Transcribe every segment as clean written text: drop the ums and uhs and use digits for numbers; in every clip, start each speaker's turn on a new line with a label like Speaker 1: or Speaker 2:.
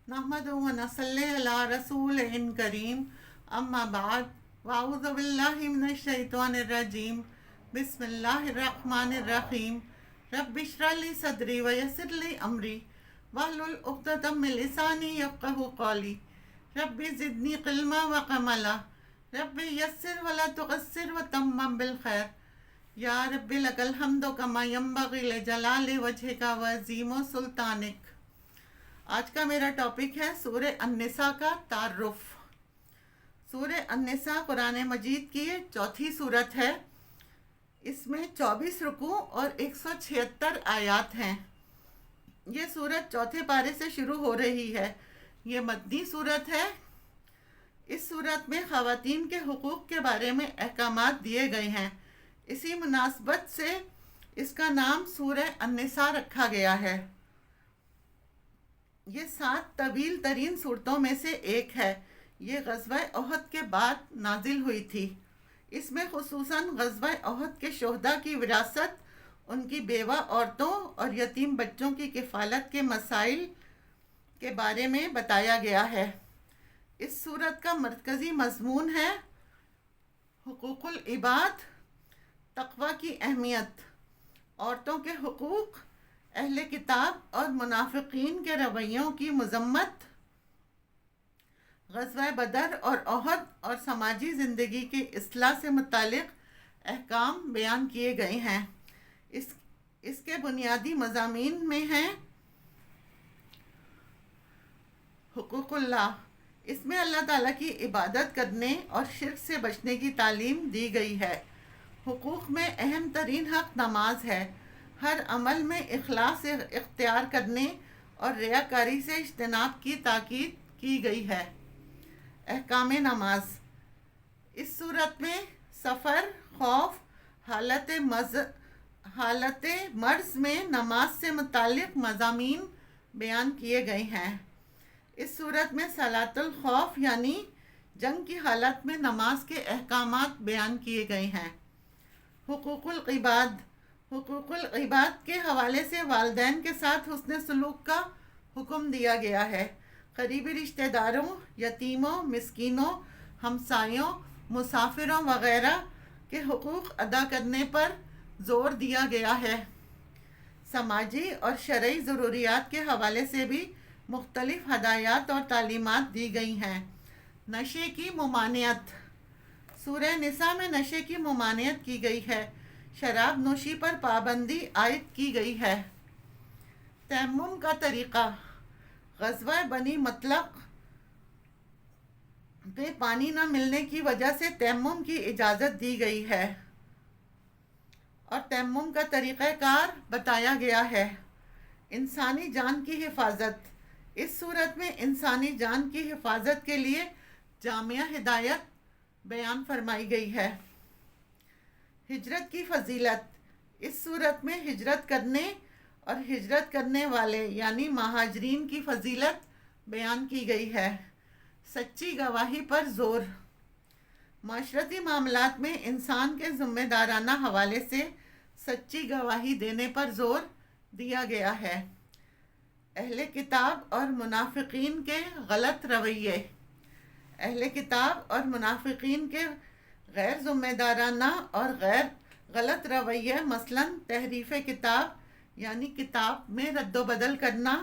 Speaker 1: نحمدہ و نصلی علی رسول کریم اما بعد واعوذ باللہ من الشیطان الرجیم بسم اللہ الرحمن الرحیم رب اشرح لی صدری ویسر لی امری واحلل عقدۃ من لسانی یفقہوا قولی رب زدنی علما وعملا رب یسر ولا تعسر وتمم بالخیر یا رب لک الحمد کما ینبغی لجلال وجہک وعظیم سلطانک۔ آج کا میرا ٹاپک ہے سورہ النساء کا تعارف۔ سورہ النساء قرآن مجید کی یہ چوتھی صورت ہے۔ اس میں 24 رکوع اور 176 آیات ہیں۔ یہ صورت چوتھے پارے سے شروع ہو رہی ہے۔ یہ مدنی صورت ہے۔ اس صورت میں خواتین کے حقوق کے بارے میں احکامات دیے گئے ہیں۔ اسی مناسبت سے اس کا نام سورہ النساء رکھا گیا ہے۔ یہ 7 طویل ترین صورتوں میں سے ایک ہے۔ یہ غزوہ احد کے بعد نازل ہوئی تھی۔ اس میں خصوصاً غزوہ احد کے شہداء کی وراثت، ان کی بیوہ عورتوں اور یتیم بچوں کی کفالت کے مسائل کے بارے میں بتایا گیا ہے۔ اس صورت کا مرکزی مضمون ہے حقوق العباد، تقوی کی اہمیت، عورتوں کے حقوق، اہل کتاب اور منافقین کے رویوں کی مذمت، غزوہ بدر اور احد اور سماجی زندگی کی اصلاح سے متعلق احکام بیان کیے گئے ہیں۔ اس کے بنیادی مضامین میں ہیں حقوق اللہ۔ اس میں اللہ تعالیٰ کی عبادت کرنے اور شرک سے بچنے کی تعلیم دی گئی ہے۔ حقوق میں اہم ترین حق نماز ہے۔ ہر عمل میں اخلاص اختیار کرنے اور ریاکاری سے اجتناب کی تاکید کی گئی ہے۔ احکام نماز۔ اس صورت میں سفر، خوف، حالت مرض میں نماز سے متعلق مضامین بیان کیے گئے ہیں۔ اس صورت میں صلاۃ الخوف یعنی جنگ کی حالت میں نماز کے احکامات بیان کیے گئے ہیں۔ حقوق العباد۔ حقوق العباد کے حوالے سے والدین کے ساتھ حسن سلوک کا حکم دیا گیا ہے۔ قریبی رشتہ داروں، یتیموں، مسکینوں، ہمسایوں، مسافروں وغیرہ کے حقوق ادا کرنے پر زور دیا گیا ہے۔ سماجی اور شرعی ضروریات کے حوالے سے بھی مختلف ہدایات اور تعلیمات دی گئی ہیں۔ نشے کی ممانعت۔ سورہ نساء میں نشے کی ممانعت کی گئی ہے۔ شراب نوشی پر پابندی عائد کی گئی ہے۔ تیمم کا طریقہ۔ غزوہ بنی مطلق پہ پانی نہ ملنے کی وجہ سے تیمم کی اجازت دی گئی ہے اور تیمم کا طریقہ کار بتایا گیا ہے۔ انسانی جان کی حفاظت۔ اس صورت میں انسانی جان کی حفاظت کے لیے جامع ہدایت بیان فرمائی گئی ہے۔ ہجرت کی فضیلت۔ اس صورت میں ہجرت کرنے اور ہجرت کرنے والے یعنی مہاجرین کی فضیلت بیان کی گئی ہے۔ سچی گواہی پر زور۔ معاشرتی معاملات میں انسان کے ذمہ دارانہ حوالے سے سچی گواہی دینے پر زور دیا گیا ہے۔ اہل کتاب اور منافقین کے غلط رویے۔ اہل کتاب اور منافقین کے غیر ذمہ دارانہ اور غلط رویے مثلاً تحریف کتاب یعنی کتاب میں رد و بدل کرنا،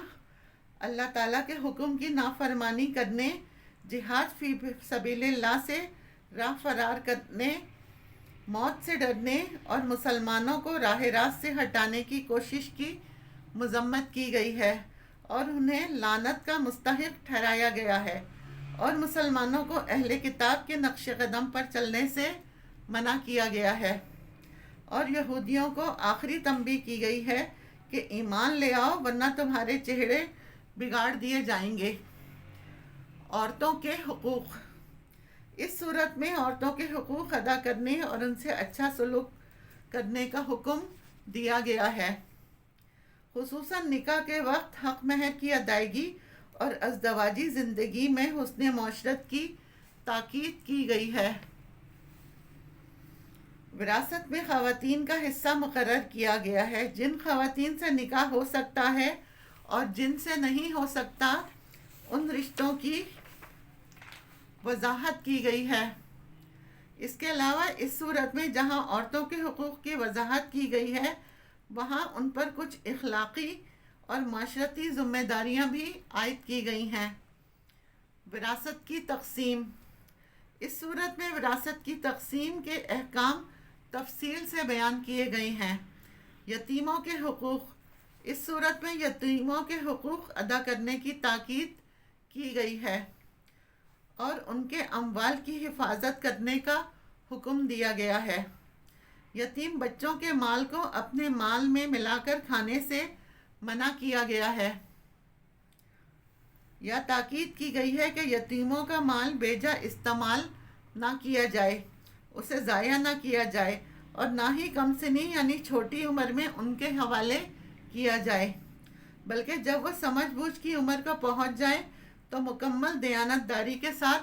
Speaker 1: اللہ تعالیٰ کے حکم کی نافرمانی کرنے، جہاد فی سبیل اللہ سے راہ فرار کرنے، موت سے ڈرنے اور مسلمانوں کو راہ راست سے ہٹانے کی کوشش کی مذمت کی گئی ہے اور انہیں لعنت کا مستحق ٹھہرایا گیا ہے، اور مسلمانوں کو اہل کتاب کے نقش قدم پر چلنے سے منع کیا گیا ہے، اور یہودیوں کو آخری تنبیہ کی گئی ہے کہ ایمان لے آؤ ورنہ تمہارے چہرے بگاڑ دیے جائیں گے۔ عورتوں کے حقوق۔ اس صورت میں عورتوں کے حقوق ادا کرنے اور ان سے اچھا سلوک کرنے کا حکم دیا گیا ہے۔ خصوصاً نکاح کے وقت حق مہر کی ادائیگی اور ازدواجی زندگی میں حسن معاشرت کی تاکید کی گئی ہے۔ وراثت میں خواتین کا حصہ مقرر کیا گیا ہے۔ جن خواتین سے نکاح ہو سکتا ہے اور جن سے نہیں ہو سکتا ان رشتوں کی وضاحت کی گئی ہے۔ اس کے علاوہ اس صورت میں جہاں عورتوں کے حقوق کی وضاحت کی گئی ہے، وہاں ان پر کچھ اخلاقی اور معاشرتی ذمہ داریاں بھی عائد کی گئی ہیں۔ وراثت کی تقسیم۔ اس صورت میں وراثت کی تقسیم کے احکام تفصیل سے بیان کیے گئے ہیں۔ یتیموں کے حقوق۔ اس صورت میں یتیموں کے حقوق ادا کرنے کی تاکید کی گئی ہے اور ان کے اموال کی حفاظت کرنے کا حکم دیا گیا ہے۔ یتیم بچوں کے مال کو اپنے مال میں ملا کر کھانے سے منع کیا گیا ہے یا تاکید کی گئی ہے کہ یتیموں کا مال بیجا استعمال نہ کیا جائے، اسے ضائع نہ کیا جائے اور نہ ہی کم سنی یعنی چھوٹی عمر میں ان کے حوالے کیا جائے، بلکہ جب وہ سمجھ بوجھ کی عمر کو پہنچ جائے تو مکمل دیانت داری کے ساتھ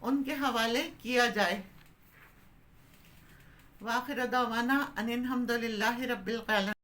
Speaker 1: ان کے حوالے کیا جائے۔ وآخر دعوانا ان الحمد للہ رب العالمین۔